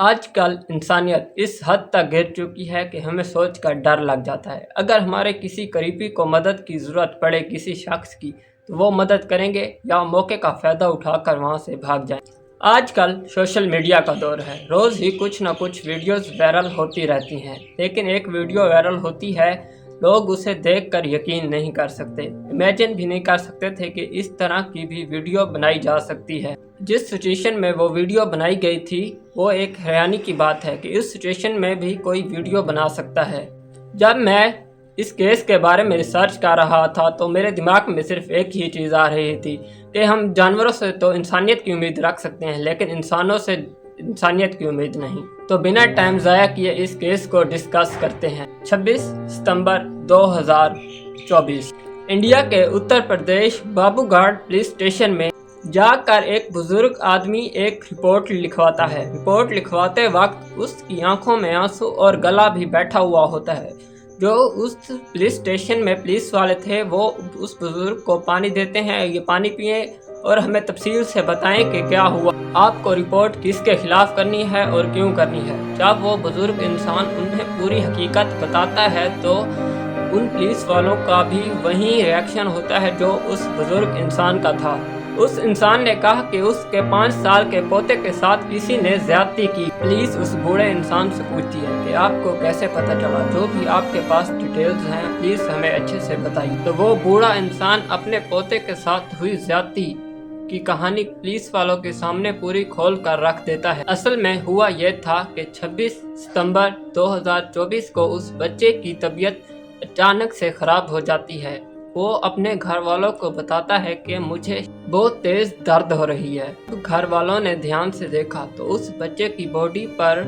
آج کل انسانیت اس حد تک گر چکی ہے کہ ہمیں سوچ کر ڈر لگ جاتا ہے۔ اگر ہمارے کسی قریبی کو مدد کی ضرورت پڑے کسی شخص کی، تو وہ مدد کریں گے یا موقع کا فائدہ اٹھا کر وہاں سے بھاگ جائیں گے۔ آج کل سوشل میڈیا کا دور ہے، روز ہی کچھ نہ کچھ ویڈیوز وائرل ہوتی رہتی ہیں، لیکن ایک ویڈیو وائرل ہوتی ہے، لوگ اسے دیکھ کر یقین نہیں کر سکتے، امیجن بھی نہیں کر سکتے تھے کہ اس طرح کی بھی ویڈیو بنائی جا سکتی ہے۔ جس سچویشن میں وہ ویڈیو بنائی گئی تھی، وہ ایک حیرانی کی بات ہے کہ اس سچویشن میں بھی کوئی ویڈیو بنا سکتا ہے۔ جب میں اس کیس کے بارے میں ریسرچ کر رہا تھا تو میرے دماغ میں صرف ایک ہی چیز آ رہی تھی کہ ہم جانوروں سے تو انسانیت کی امید رکھ سکتے ہیں، لیکن انسانوں سے انسانیت کی امید نہیں۔ تو بنا ٹائم ضائع کیے اس کیس کو ڈسکس کرتے ہیں۔ 26 ستمبر 2024 انڈیا کے اتر پردیش بابو گھاٹ پولیس اسٹیشن میں جا کر ایک بزرگ آدمی ایک رپورٹ لکھواتا ہے۔ رپورٹ لکھواتے وقت اس کی آنکھوں میں آنسو اور گلا بھی بیٹھا ہوا ہوتا ہے۔ جو اس پولیس اسٹیشن میں پولیس والے تھے وہ اس بزرگ کو پانی دیتے ہیں، یہ پانی پئیں اور ہمیں تفصیل سے بتائیں کہ کیا ہوا، آپ کو رپورٹ کس کے خلاف کرنی ہے اور کیوں کرنی ہے۔ جب وہ بزرگ انسان انہیں پوری حقیقت بتاتا ہے تو ان پولیس والوں کا بھی وہی ری ایکشن ہوتا ہے جو اس بزرگ انسان کا تھا۔ اس انسان نے کہا کہ اس کے 5 سال کے پوتے کے ساتھ کسی نے زیادتی کی۔ پولیس اس بوڑھے انسان سے پوچھتی ہے کہ آپ کو کیسے پتہ چلا، جو بھی آپ کے پاس ڈیٹیلز ہیں پلیز ہمیں اچھے سے بتائیے۔ تو وہ بوڑھا انسان اپنے پوتے کے ساتھ ہوئی زیادتی کی کہانی پولیس والوں کے سامنے پوری کھول کر رکھ دیتا ہے۔ اصل میں ہوا یہ تھا کہ 26 ستمبر 2024 کو اس بچے کی طبیعت اچانک سے خراب ہو جاتی ہے۔ وہ اپنے گھر والوں کو بتاتا ہے کہ مجھے بہت تیز درد ہو رہی ہے۔ گھر والوں نے دھیان سے دیکھا تو اس بچے کی باڈی پر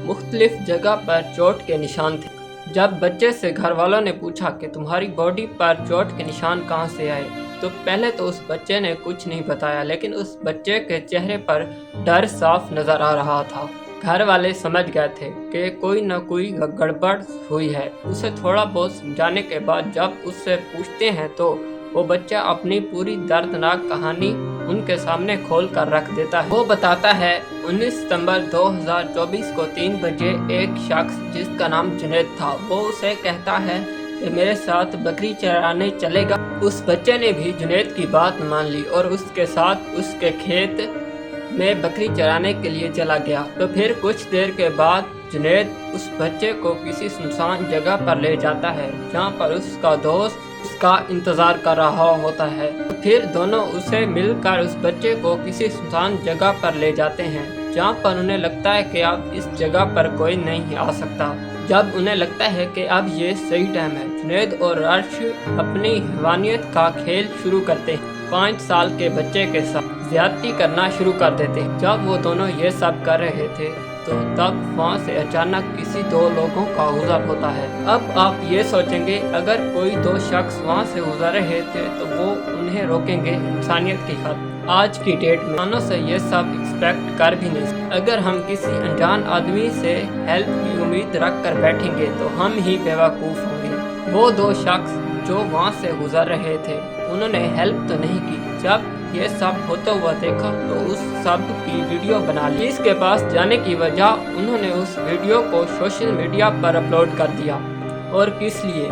مختلف جگہ پر چوٹ کے نشان تھے۔ جب بچے سے گھر والوں نے پوچھا کہ تمہاری باڈی پر چوٹ کے نشان کہاں سے آئے، تو پہلے تو اس بچے نے کچھ نہیں بتایا، لیکن اس بچے کے چہرے پر ڈر صاف نظر آ رہا تھا۔ گھر والے سمجھ گئے تھے کہ کوئی نہ کوئی گڑبڑ ہوئی ہے۔ اسے تھوڑا بہت سمجھانے کے بعد جب اس سے پوچھتے ہیں تو وہ بچہ اپنی پوری دردناک کہانی ان کے سامنے کھول کر رکھ دیتا ہے۔ وہ بتاتا ہے 19 ستمبر 2024 کو 3 بجے ایک شخص جس کا نام جنید تھا، وہ اسے کہتا ہے کہ میرے ساتھ بکری چرانے چلے گا۔ اس بچے نے بھی جنید کی بات مان لی اور اس کے ساتھ اس کے کھیت میں بکری چرانے کے لیے چلا گیا۔ تو پھر کچھ دیر کے بعد جنید اس بچے کو کسی سنسان جگہ پر لے جاتا ہے جہاں پر اس کا دوست اس کا انتظار کر رہا ہوتا ہے۔ پھر دونوں اسے مل کر اس بچے کو کسی سنسان جگہ پر لے جاتے ہیں جہاں پر انہیں لگتا ہے کہ اب اس جگہ پر کوئی نہیں آ سکتا۔ جب انہیں لگتا ہے کہ اب یہ صحیح ٹائم ہے، جنید اور ارش اپنی حیوانیت کا کھیل شروع کرتے ہیں۔ 5 سال کے بچے کے ساتھ زیادتی کرنا شروع کر دیتے ہیں۔ جب وہ دونوں یہ سب کر رہے تھے تو تب وہاں سے اچانک کسی 2 لوگوں کا گزر ہوتا ہے۔ اب آپ یہ سوچیں گے اگر کوئی 2 شخص وہاں سے گزر رہے تھے تو وہ انہیں روکیں گے انسانیت کی خاطر۔ آج کی ڈیٹ میں انسانوں سے یہ سب ایکسپیکٹ کر بھی نہیں سکتے۔ اگر ہم کسی انجان آدمی سے ہیلپ کی امید رکھ کر بیٹھیں گے تو ہم ہی بیوقوف ہوں گے۔ وہ 2 شخص جو وہاں سے گزر رہے تھے انہوں نے ہیلپ تو نہیں کی، جب یہ سب ہوتا ہوا دیکھا تو اس سب کی ویڈیو بنا لی۔ اس کے پاس جانے کی وجہ انہوں نے اس ویڈیو کو سوشل میڈیا پر اپلوڈ کر دیا۔ اور کس لیے؟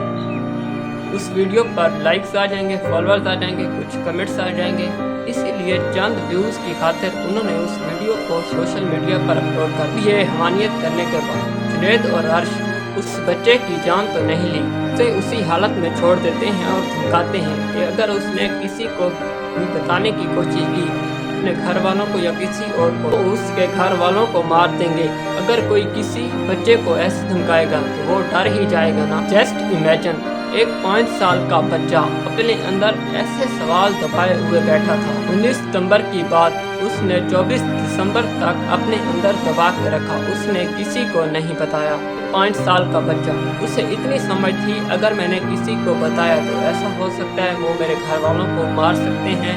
اس ویڈیو پر لائکس آ جائیں گے، فالوورز آ جائیں گے، کچھ کمنٹس آ جائیں گے، اسی لیے چند ویوز کی خاطر انہوں نے اس ویڈیو کو سوشل میڈیا پر اپلوڈ کر دیا۔ یہ حیوانیت کرنے کے بعد جنید اور ارش اس بچے کی جان تو نہیں لی، اسے اسی حالت میں چھوڑ دیتے ہیں اور دھمکاتے ہیں کہ اگر اس نے کسی کو بھی بتانے کی کوشش کی اپنے گھر والوں کو یا کسی اور کو تو اس کے گھر والوں کو مار دیں گے۔ اگر کوئی کسی بچے کو ایسے دھمکائے گا تو وہ ڈر ہی جائے گا نا۔ جسٹ امیجن ایک 5 سال کا بچہ اپنے اندر ایسے سوال دبائے ہوئے بیٹھا تھا۔ 19 ستمبر کی بات اس نے 24 دسمبر تک اپنے اندر دبا کے رکھا، اس نے کسی کو نہیں بتایا۔ 5 سال کا بچہ، اسے اتنی سمجھ تھی اگر میں نے کسی کو بتایا تو ایسا ہو سکتا ہے وہ میرے گھر والوں کو مار سکتے ہیں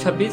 26